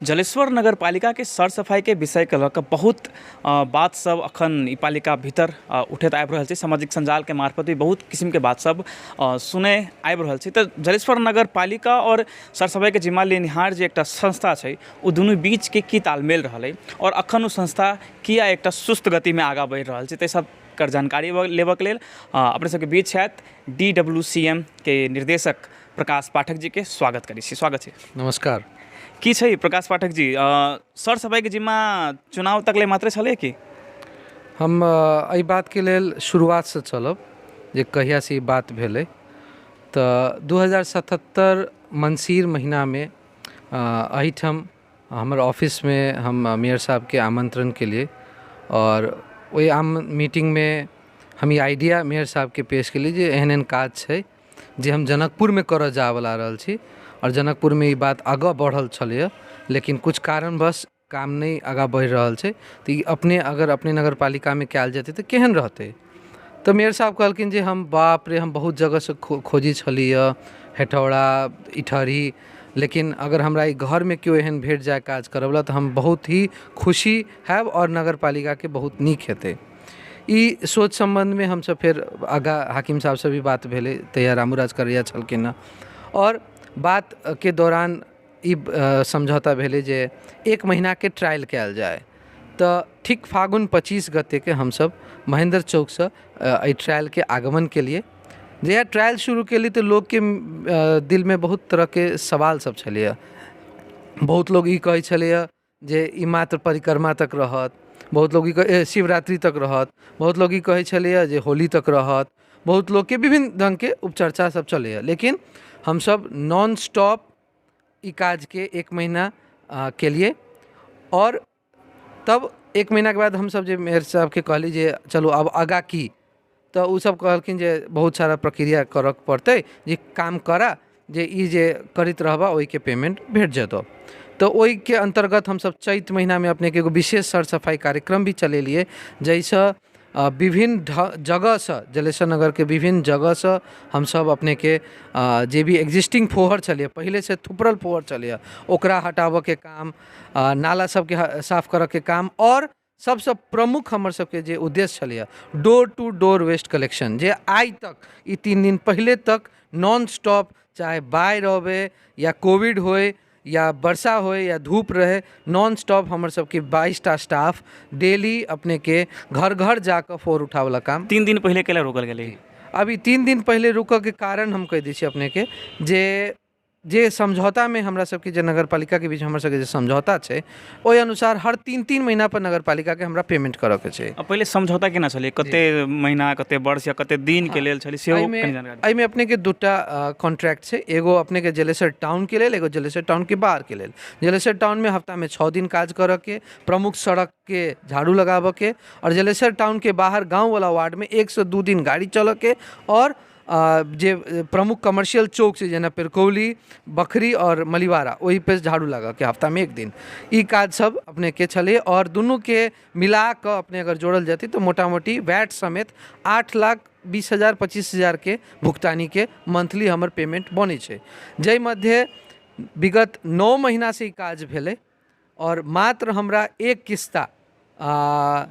जलेश्वर नगर पालिका के सर सफाई के विषय के लऽ बहुत बात सब अखन ई पालिका भीतर उठैत आबि रहल छै। सामाजिक संजाल के मार्फत भी बहुत किस्म के बात सब सुने आबि रहल छै। तो जलेश्वर नगर पालिका और सर सफाई के जिम्मा लेनिहार जे एकटा संस्था छै ओ दुनू बीच के की तालमेल रहल है और अखन ओ संस्था किया एकटा सुस्त गति में आगाँ बढ़ि रहल छै, ताहि सब कर जानकारी लेबऽ के लेल अपने सबके बीच छथि DWCM के निर्देशक प्रकाश पाठक जी के स्वागत करै छी। स्वागत छै। नमस्कार। की छै प्रकाश पाठक जी, सर सफाई के जिम्मा चुनाव तक ले मात्र छलै कि हम एहि बात के लेल शुरुआत से चलब जे कहिया से ई बात भेलै तऽ 2077 मंसीर महीना में एहिठाम हमर ऑफिस में हम मेयर साहब के आमंत्रण के लिए और वही आम मीटिंग में हम ई आइडिया मेयर साहब के पेश केली जे एहन एहन काज छै जे हम जनकपुर में करऽ जावला रहल छी और जनकपुर में ई बात आगाँ बढ़ल छलै, लेकिन कुछ कारणवश काम नहीं आगाँ बढ़ि रहल छै। तो ई अपने नगर पालिका में कयल जेतै तऽ केहन रहतै। तो मेयर साहब कहलखिन जे हम बाप रे हम बहुत जगह से खोजी छलिए, हेठौड़ा इटहरी, लेकिन अगर हमरा ई घर में केओ एहन भेट जाए काज करवला तो हम बहुत ही खुशी हैब और नगर पालिका के बहुत नीक हेतै। ई सोच संबंध में हम सब फिर आगा हाकिम साहब से भी बात भेलै, तैयार रामूराज करैया छलखिन हँ और बात के दौरान ई समझौता भेलै जे 1 महीना के ट्रायल कयल जाए। तो ठीक फागुन 25 गते के हम सब महेंद्र चौक से एहि ट्रायल के आगमन के लिए जहिया ट्रायल शुरू केली तो लोग के दिल में बहुत तरह के सवाल सब छलैया। बहुत लोग ई कहै छलैया जे ई मात्र परिक्रमा तक रहत, बहुत लोग ई शिवरात्रि तक रहत, बहुत लोग ई कहै छलैया जे होली तक रहत, बहुत लोग के विभिन्न ढंग के उपचर्चा सब चलैया। लेकिन हम सब नॉन स्टॉप ई काज के 1 महीना के लिए और तब 1 महीना के बाद हम सब जे मेयर साहब के कहली जे चलो अब आगा की, तो उ सब कहलखिन जे बहुत सारा प्रक्रिया करऽ पड़तै, जे काम करा जे ई जे करैत रहबा ओहि के पेमेंट भेट जेतौ। तो ओहि के अंतर्गत हम सब चैत महीना में अपने के एगो विशेष सर सफाई कार्यक्रम भी चलेलिए, जैसे विभिन्न जगह से जलेश्वर नगर के विभिन्न जगह से हम सब अपने के जे भी एग्जिस्टिंग फोहर चलिए, पहले से थुपरल फोहर चलिए, ओकरा हटाबऽ के काम, नाला सब के साफ करऽ के काम और सबसे प्रमुख हमर सबके जे उद्देश्य छलिए door to door waste collection, जे आई तक ई 3 दिन पहले तक नॉन स्टॉप, चाहे बाढ़ि आवे या कोविड होए या वर्षा होए या धूप रहे, नॉन स्टॉप हमर सबके 22टा स्टाफ डेली अपने के घर घर जाकर फोर उठावला काम 3 दिन पहले केला रोकल गेलै। अभी 3 दिन पहले रुकऽ के कारण हम कह दै छी अपने के जे समझौता में हमरा सबके जे नगर पालिका के बीच हमर सबके जे समझौता छै ओहि अनुसार हर 3-3 महीना पर नगर पालिका के हमरा पेमेंट करऽ के छै। पहले समझौता केना छलै, कते महीना कते वर्ष या कते दिन के लेल छलै सेहो कनि जानकारी। एहि में अपने के 2टा कॉन्ट्रैक्ट छै, एगो अपने के जलेश्वर टाउन के लेल, एगो जलेश्वर टाउन के बाहर के लेल। जलेश्वर टाउन में हफ्ता में 6 दिन काज करऽ के, प्रमुख सड़क के झाड़ू लगाबऽ के, और जलेश्वर टाउन के बाहर गाँव वाला वार्ड में 1 से 2 दिन गाड़ी चलऽ के, और जे प्रमुख कमर्शियल चौक से जेना पिरकौली, बखरी और मलिवारा वही पे झाड़ू लगा के हफ्ता में 1 दिन ई काज सब अपने के छले। और दोनों के मिला कर अपने अगर जोड़ल जाती तो मोटा मोटी वैट समेत 8,20,000-25,000 के भुगतानी के मंथली हमर पेमेंट बने छे, जै मध्य विगत 9 महीना से ई काज भेले और मात्र हमरा एक किस्ता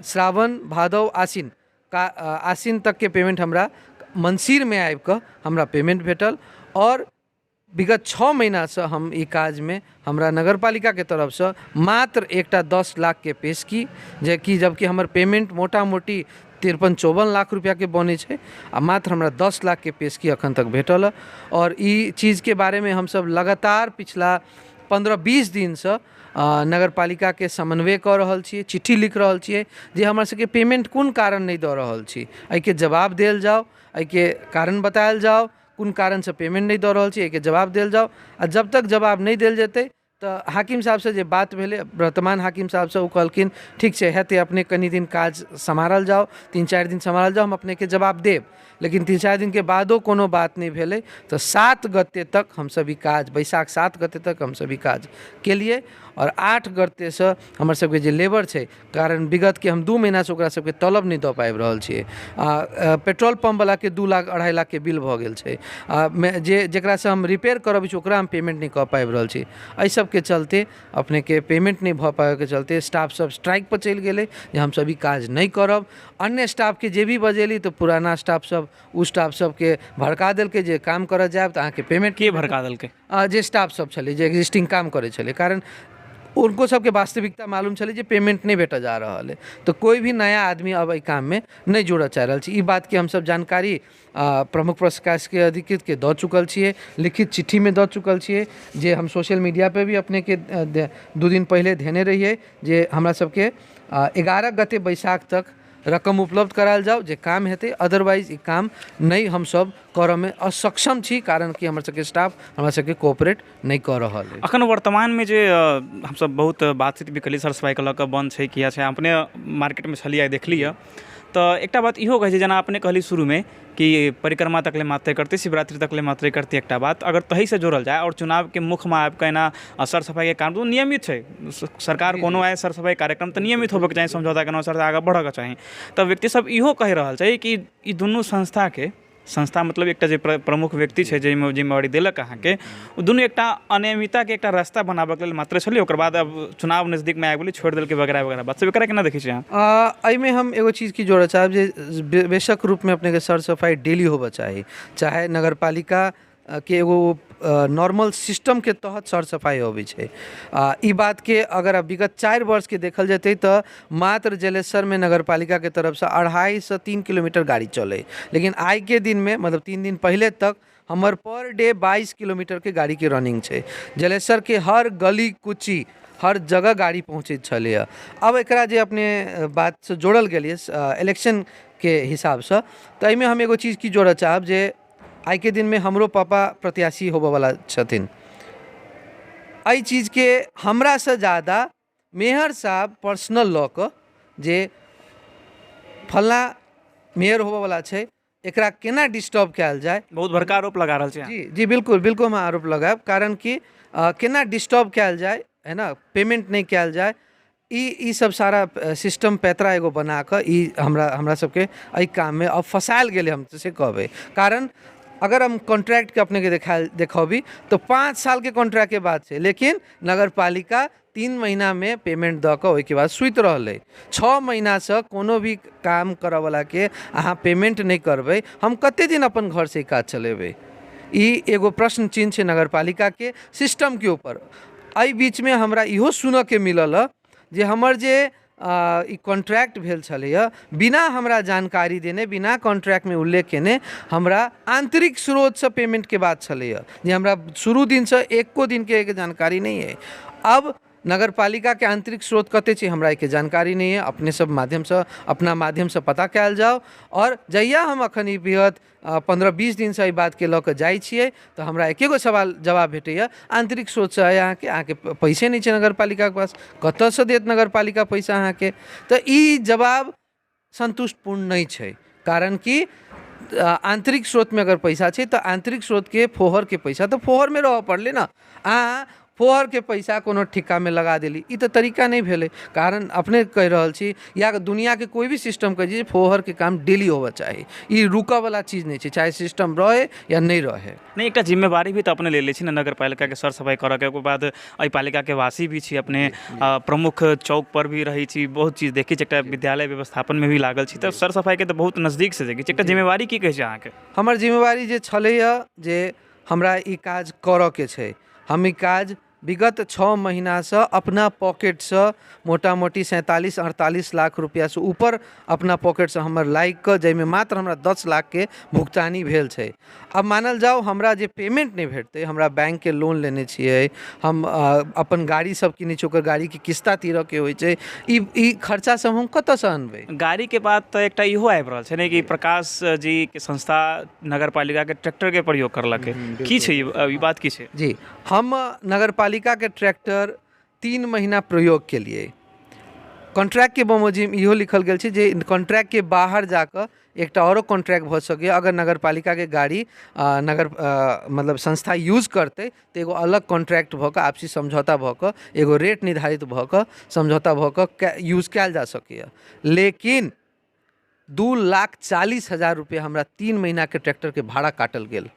श्रावण भादव आसिन तक के पेमेंट हमरा मंसीर में आबि कऽ हमरा पेमेंट भेटल। और विगत 6 महीना से हम ई काज में हमरा नगर पालिका के तरफ से मात्र एकटा 10 लाख के पेश की, जे कि जबकि हमर पेमेंट मोटा मोटी 53-54 लाख रुपया के बने छे, आ मात्र हमरा 10 लाख के पेश की अखन तक भेटल। और ई चीज़ के बारे में हम सब लगातार पिछला 15-20 दिन से नगर पालिका के समन्वय कर रहल छियै, चिट्ठी लिख रहल छियै जे हमर सबके पेमेंट कोन कारण नहीं दऽ रहल छी, एहि के जवाब देल जाओ, एहि के कारण बतायल जाओ, कोन कारण से पेमेंट नहीं दऽ रहल छी एहि के जवाब देल जाओ। आ जब तक जवाब नहीं देल जेतै तो हाकिम साहब से जे बात भेले, वर्तमान हाकिम साहब से, वो कहलखिन ठीक है हेतै, अपने कनि दिन काज सम्हारल जाओ, 3-4 दिन सम्हारल जाओ, हम अपने के जवाब देब। लेकिन 3-4 दिन के बादो कोनो बात नहीं भेले तो 7 गते तक हम सभी काज, बैसाख 7 गते तक हम सभी काज के लिए। और 8 गते से हमर सबके जे लेबर छै कारण विगत के हम 2 महीना से ओकरा सबके तलब नहीं दऽ पाबि रहल छियै। पेट्रोल पंप वाला के 2 लाख 2.5 लाख के बिल भऽ गेल छै। जेकरा से हम रिपेयर करब छी ओकरा हम पेमेंट नहीं कऽ पाबि रहल छी। एहि सबके चलते अपने के पेमेंट नहीं भऽ पाबै के चलते स्टाफ सब स्ट्राइक पर चलि गेलै जे हम सब ई काज नहीं करब। अन्य स्टाफ के जे भी बजेली तो पुराना स्टाफ सब उ स्टाफ सबके भड़का देलकै जे काम करऽ जायब तऽ अहाँके पेमेंट के भड़का देलकै? जे स्टाफ सब छलै जे एग्जिस्टिंग काम करै छलै कारण उनको सबके वास्तविकता मालूम छलै जे पेमेंट नहीं भेटऽ जा रहल है तो कोई भी नया आदमी अब एहि काम में नहीं जुड़ऽ चाह रहल छै। ई बात के हम सब जानकारी प्रमुख प्रशासकीय अधिकृत के दऽ चुकल छियै, लिखित चिट्ठी में दऽ चुकल छियै जे हम सोशल मीडिया पे भी अपने के 2 दिन पहले देने रहिए जे हमरा सबके 11 गते बैसाख तक रकम उपलब्ध करायल जाओ जे काम हेतै। अदरवाइज ई काम नहीं हम सब करऽ में असक्षम छी कारण कि हमर सबके स्टाफ हमरा सबके कोऑपरेट नहीं कऽ रहल है। अखन वर्तमान में जे हम सब बहुत बातचीत भी कली सर सफाई के लऽ कऽ बंद छै किया छै, अपने मार्केट में छलियै देखलियै तऽ एकटा बात इहो कहै छै जेना अपने कहली शुरू में कि परिक्रमा तकले मात्रे करते, शिवरात्रि तकले मात्रे करते। एकटा बात अगर तही से जोड़ल जाए और चुनाव के मुख्य में आबि कऽ एना सर सफाई के काम तो नियमित छै, सरकार कोनो आए सर सफाई कार्यक्रम तऽ नियमित होबे के चाही, समझौता के अनुसार आगे बढ़ऽ के चाही। तऽ व्यक्ति सब इहो कहि रहल छै कि ई दुनू संस्था मतलब एकटा जे प्रमुख व्यक्ति छै जे जिम्मेवारी देलक अहाँके ओ दुनू एकटा अनियमितता के एकटा रास्ता बनाबऽ के लेल मात्र छलै, ओकर बाद अब चुनाव नजदीक में आबि गेलै छोड़ि देलकै वगैरह वगैरह बात सब। एकरा केना देखै छियै अहाँ? एहिमे हम एगो चीज की जोड़ऽ चाहब जे बेशक रूप में अपने के सर सफाई डेली होबऽ चाही, चाहे नगर पालिका के एगो नॉर्मल सिस्टम के तहत सर सफाई होबै छै। ई बात के अगर अब विगत 4 वर्ष के देखल जेतै तऽ मात्र जलेसर में नगर पालिका के तरफ से 2.5 से 3 किलोमीटर गाड़ी चले, लेकिन आइ के दिन में मतलब 3 दिन पहले तक हमर पर डे 22 किलोमीटर के गाड़ी के रनिंग छै। जलेसर के हर गली कुची हर जगह गाड़ी पहुँचैत छलैए। अब एकरा जे अपने बात से जोड़ल गेलियै इलेक्शन के हिसाब से तऽ एहिमे हम एगो चीज की जोड़ऽ चाहब जे आई के दिन में हमरो पापा प्रत्याशी होबऽ वाला छथिन। एहि चीज के हमरा से ज़्यादा मेयर साहब पर्सनल लऽ कऽ जे फलना मेयर होबऽ वाला छै एकरा केना डिस्टर्ब कयल जाए, बहुत बड़का आरोप लगा रहल छै। जी बिल्कुल बिल्कुल हम आरोप लगायब कारण कि केना डिस्टर्ब कयल जाए है ना, पेमेंट नहीं कयल जाए, ई सब सारा सिस्टम पैतरा एगो बना कऽ ई हमरा सबके एहि काम में अब फंसायल गेलै हम से कहबै। कारण अगर हम कॉन्ट्रैक्ट के अपने के देखबी तो 5 साल के कॉन्ट्रैक्ट के बात है, लेकिन नगर पालिका 3 महीना में पेमेंट दऽ कऽ ओहिके बाद सुति रहलै। 6 महीना से कोनो भी काम करऽ वाला के अहाँ पेमेंट नहीं करबै, हम कते दिन अपन घर से काज चलेबै? ई एगो प्रश्न चिन्ह छै नगर पालिका के सिस्टम के ऊपर। एहि बीच में हमरा इहो सुनऽ के मिलल जे हमर जे ई कॉन्ट्रैक्ट भेल छलैए बिना हमरा जानकारी देने, बिना कॉन्ट्रैक्ट में उल्लेख केने हमरा आंतरिक स्रोत से पेमेंट के बात छलैए जे हमरा शुरू दिन से एको दिन के जानकारी नहीं है। अब नगर पालिका के आंतरिक स्रोत कते छै हमरा के जानकारी नहीं है, अपने सब माध्यम से अपना माध्यम से पता कयल जाओ। और जहिया हम अखन ई विगत 15-20 दिन से ई बात के लऽ कऽ जाइ छियै तऽ हमरा एकेगो सवाल जवाब भेटैए आंतरिक स्रोत से अहाँके पैसे नहीं छै नगर पालिका के पास, कतऽ से देत नगर पालिका पैसा अहाँके? तऽ ई जवाब संतुष्टपूर्ण नहीं छै कारण कि आंतरिक स्रोत में अगर पैसा छै तऽ आंतरिक स्रोत के फोहर के पैसा तऽ फोहर में रहऽ पड़लै ना। अहाँ फोहर के पैसा कोनो ठिक्का में लगा देली, ई तो तरीका नहीं भेलै। कारण अपने कह रहल छी या दुनिया के कोई भी सिस्टम कह जी फोहर के काम डेली होबऽ चाही, ई रुकऽ वाला चीज नहीं छै, चाहे सिस्टम रहे या नहीं रहे। नहीं एकटा जिम्मेवारी भी तो अपने ले छी ना नगर पालिका के सर सफाई करऽ के। ओकर बाद एहि पालिका के वासी भी छी, अपने प्रमुख चौक पर भी रही छी, बहुत चीज देखी छी, एकटा विद्यालय व्यवस्थापन में भी लागल छी, तऽ सर सफाई के तो बहुत नजदीक से देखी छी। एकटा जिम्मेवारी की कहै छै अहाँके? हमर जिम्मेवारी जे छलैए जे हमरा ई काज करऽ के छै, हम ई काज विगत 6 महीना से अपना पॉकेट से मोटा मोटी 47-48 लाख रुपया से ऊपर अपना पॉकेट से हमर लागि कऽ जाहिमे मात्र हमरा 10 लाख के भुगतानी भेल छै। अब मानल जाओ हमरा जे पेमेंट नहीं भेटतै, हमरा बैंक के लोन लेने छियै, हम अपन गाड़ी सब किनै छी, ओकर गाड़ी के किस्ता तीरऽ के होइ छै, ई खर्चा सब हम कतऽ से अनबै? गाड़ी के बात तऽ एकटा इहो आबि रहल छै ने कि प्रकाश जी के संस्था नगर पालिका के ट्रैक्टर के प्रयोग करलकै, की छै ई बात की छै? जी हम नगर पालिका के ट्रैक्टर 3 महीना प्रयोग के लिए कॉन्ट्रैक्ट के बमोजी में इहो लिखल गेल छै जे कॉन्ट्रैक्ट के बाहर जाकर एकटा औरो कॉन्ट्रैक्ट भऽ सकैए अगर नगर पालिका के गाड़ी मतलब संस्था यूज करतै तऽ एगो अलग कॉन्ट्रैक्ट भऽ कऽ आपसी समझौता भऽ कऽ एगो रेट निर्धारित भऽ कऽ समझौता भऽ कऽ यूज कयल जा सकैए। लेकिन 2,40,000 रुपये हमरा 3 महीना के ट्रैक्टर के भाड़ा काटल गेल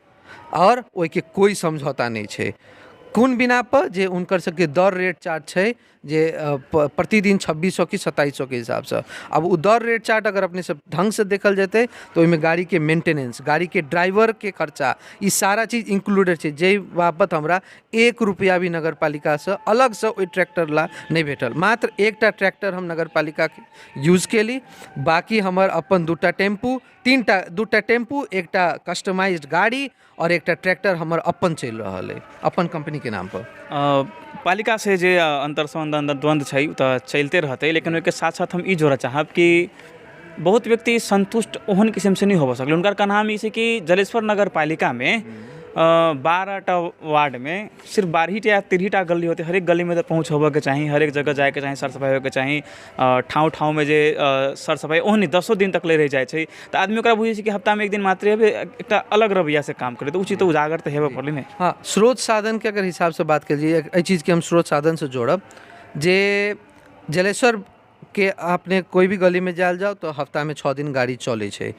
और ओहिके कोई समझौता नहीं छै। कोन बिना पर जे हुनकर सबके दर रेट चार्ट छै जे प्रतिदिन 2600 की 2700 के हिसाब से। अब उ दर रेट चार्ट अगर अपने सब ढंग से देखल जेतै तो ओहिमे गाड़ी के मेंटेनेंस, गाड़ी के ड्राइवर के खर्चा, ई सारा चीज इंक्लूडेड छै, जे बाबत हमरा 1 रुपया भी नगर पालिका से अलग से ओहि ट्रैक्टर ला नहीं भेटल। मात्र एकटा ट्रैक्टर हम नगर पालिका के यूज केली, बाकी हमर अपन दूटा टेम्पू, दूटा टेम्पू, एकटा कस्टमाइज्ड गाड़ी और एकटा ट्रैक्टर हमर अपन चल रहा है अपन कंपनी के नाम पर। पालिका से जे अंतर संबंध द्वंद्व छै तऽ चलते रहते, लेकिन ओहिके साथ साथ हम ई जोड़ऽ चाहब कि बहुत व्यक्ति संतुष्ट ओहन किस्म से नहीं हो सकल। उनका कहना ई छै कि जलेश्वर नगर पालिका में 12टा वार्ड में सिर्फ 12 या 13टा गली होते, हर एक गली में तो पहुँच होबे के चाहिए, हर एक जगह जाए के चाहिए, सर सफाई होके चाहिए, ठाव ठाव में जे सर सफाई ओहनी 10 दिन तक ले रह जाए छै तऽ आदमी ओकरा बुझे छै कि हफ्ता में एक दिन मात्र हेबे एक अलग रवैया से काम करे तो उचित उजागर तो हेबे पड़ले नहीं। हाँ, स्रोत साधन के अगर हिसाब से बात करिए, एहि चीज़ के हम स्रोत साधन से जोड़ब जे जलेश्वर के अपने कोई भी गली में जाल जाओ तो हफ्ता में 6 दिन गाड़ी चले छै।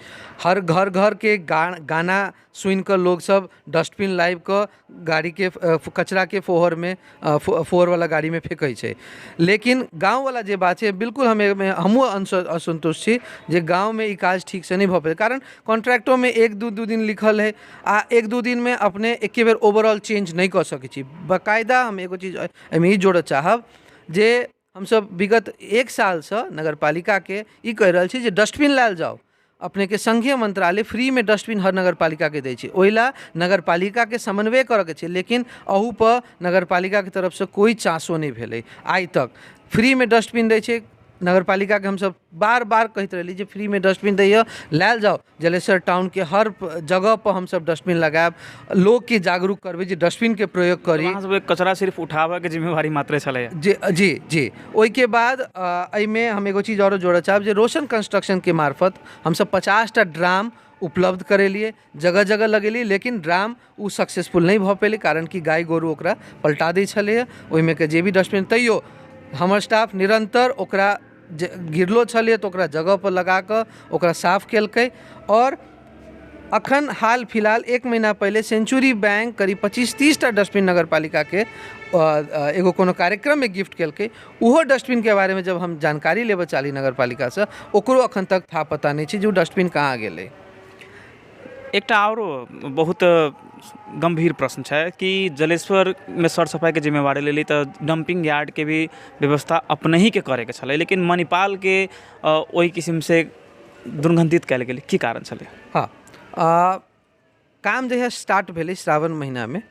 हर घर घर के गाना सुन कर लोग सब डस्टबिन लाइव कर गाड़ी के कचरा के फोहर में फोहर वाला गाड़ी में फेंकै छै। लेकिन गांव वाला जे बात है बिल्कुल हमहूँ असंतुष्ट छी जे गांव में ई काज ठीक से नहीं भऽ पेलै, कारण कॉन्ट्रैक्टो में 1-2 दिन लिखल है आ 1-2 दिन में अपने एके बेर ओवरऑल चेंज नहीं कर सकै छी। बाकायदा हम एगो चीज एहिमे ई जोड़ऽ चाहब जे हम सब विगत 1 साल से नगर पालिका के ई कह रहल छी जे डस्टबिन लायल जाओ, अपने के संघीय मंत्रालय फ्री में डस्टबिन हर नगर पालिका के दै छै, ओहिला नगर पालिका के समन्वय करऽ के छै। लेकिन अहू पर नगर पालिका के तरफ से कोई चांसो नहीं भेलै आइ तक। फ्री में डस्टबिन दै छै नगर पालिका के, हम सब बार बार कहते रही जे फ्री में डस्टबिन दैए, लायल जाओ। जलेश्वर टाउन के हर जगह पर हम सब डस्टबिन लगायब, लोग के जागरूक करबै जे डस्टबिन के प्रयोग करी। कचरा सिर्फ उठाबे के जिम्मेवारी मात्र छलै। जी जी जी। ओहिके बाद एहिमे हम एगो चीज और जोड़ऽ चाहब जे रोशन कंस्ट्रक्शन के मार्फत हम सब 50टा ड्राम उपलब्ध करेलिए, जगह जगह लगेलिए, लेकिन ड्राम उ सक्सेसफुल नहीं भऽ पेलै कारण कि गाय गोरू ओकरा पलटा दै छलैए। ओहिमे के जे भी डस्टबिन तैयो हमर स्टाफ निरंतर ओकरा गिरलो छलिए तो ओकरा जगह पर लगा कर ओकरा साफ केलकै। और अखन हाल फिलहाल 1 महीना पहले सेंचुरी बैंक करीब 25-30टा डस्टबिन नगर पालिका के एगो कोनो कार्यक्रम में गिफ्ट केलकै। उहो डस्टबिन के बारे में जब हम जानकारी लेबऽ चाहली नगर पालिका से, ओकरो अखन तक था पता नहीं छै जे डस्टबिन कहाँ गेलै। एकटा आओरो बहुत गंभीर प्रश्न है कि जलेश्वर में सर सफाई के जिम्मेवारी लेली तो डंपिंग यार्ड के भी व्यवस्था अपने ही के करे के छलै, लेकिन मणिपाल के ओहि किस्म से दुर्गंधित कयल गेलै, की कारण छलै? हाँ, काम जहिया स्टार्ट भेलै श्रावण महीना में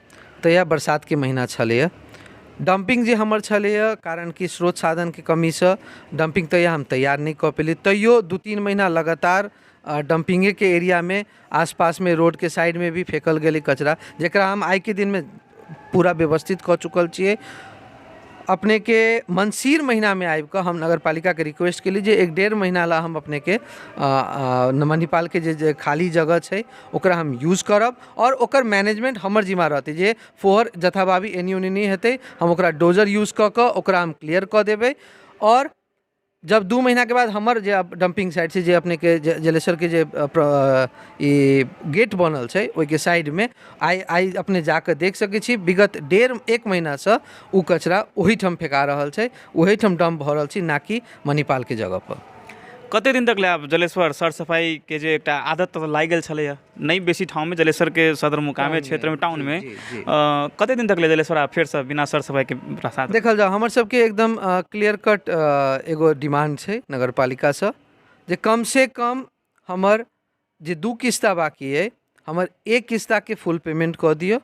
तहिया बरसात के महीना छलैया। डंपिंग जे हमर छलैया कारण कि स्रोत साधन के कमी से डंपिंग तहिया हम तैयार नहीं कऽ पेली, तैयो 2-3 महीना लगातार डंपिंगे के एरिया में आसपास में रोड के साइड में भी फेंकल गेलै कचरा, जेकरा हम आइ के दिन में पूरा व्यवस्थित कऽ चुकल छियै। अपने के मंसीर महीना में आबि कऽ हम नगर पालिका के रिक्वेस्ट केली जे 1-1.5 महीना ला हम अपने के मणिपाल के जे खाली जगह छै ओकरा हम यूज करब और ओकर मैनेजमेंट हमर जिम्मा रहतै। जे फोहर जथाभावी एनी ओनी नहीं हेतै, हम ओकरा डोजर यूज कऽ कऽ ओकरा हम क्लियर कऽ देबै। और जब 2 महीना के बाद हमर जे डंपिंग साइड से जे अपने के जलेश्वर के जे ई गेट बनल छै ओहि के साइड में आई अपने जाकर देख सकै छी विगत 1.5 महीना से उ कचरा ओही ठम फेंका रहल छै, ओही ठम डंप भऽ रहल छै, ना कि मणिपाल के जगह पर। कते दिन तक ले आब जलेश्वर सर सफाई के जे एकटा आदत तो लागि गेल छलैया, नहीं बेसी ठाव में जलेश्वर के सदर मुकामे क्षेत्र में टाउन में कते दिन तक ले जलेश्वर आब फेर से बिना सर सफाई के प्रसाद देखल जाओ? हमर सबके एकदम क्लियर कट एगो डिमांड छै नगर पालिका से जे कम से कम हमर जे 2 किस्ता बाकी है हमर 1 किस्ता के फुल पेमेंट कऽ दियौ।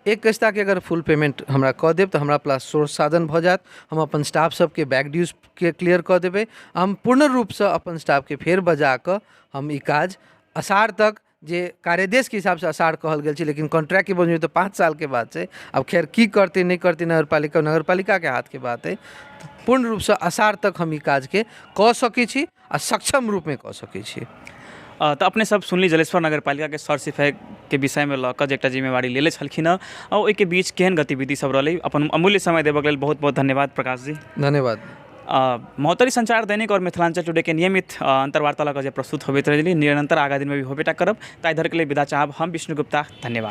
1 किस्ता के अगर फुल पेमेंट हमरा कऽ देब तो हमरा पास सोर्स साधन भऽ जायत, हम अपन स्टाफ सबके बैक ड्यूज के क्लियर कऽ देबै। हम पूर्ण रूप से अपन स्टाफ के फेर बजा कऽ हम ई काज अषाढ़ तक जे कार्यदेश के हिसाब से अषाढ़ कहल गेल छै, लेकिन कॉन्ट्रैक्ट के बंद तो 5 साल के बाद छै। अब खैर की करते नहीं करते नगरपालिका के हाथ के बात है। तो पूर्ण रूप से अषाढ़ तक हम ई काज के कऽ सकै छी आ सक्षम रूप में कऽ सकै छी। तो अपने सब सुनली जलेश्वर नगर पालिका के सर सफाई के विषय में लऽ कऽ जे एकटा जिम्मेवारी लेले छलखिन हँ, और ओहिके बीच केहन गतिविधि सब रहलै। अपन अमूल्य समय देबऽ के लेल बहुत बहुत धन्यवाद प्रकाश जी। धन्यवाद। महोत्तरी संचार दैनिक और मिथिलांचल टुडे के नियमित अंतर्वार्ता लऽ कऽ जे प्रस्तुत होबैत रहली, निरंतर आगा दिन में भी होबेटा करब। ताहि धर के लिए विदा चाहब हम विष्णु गुप्ता। धन्यवाद।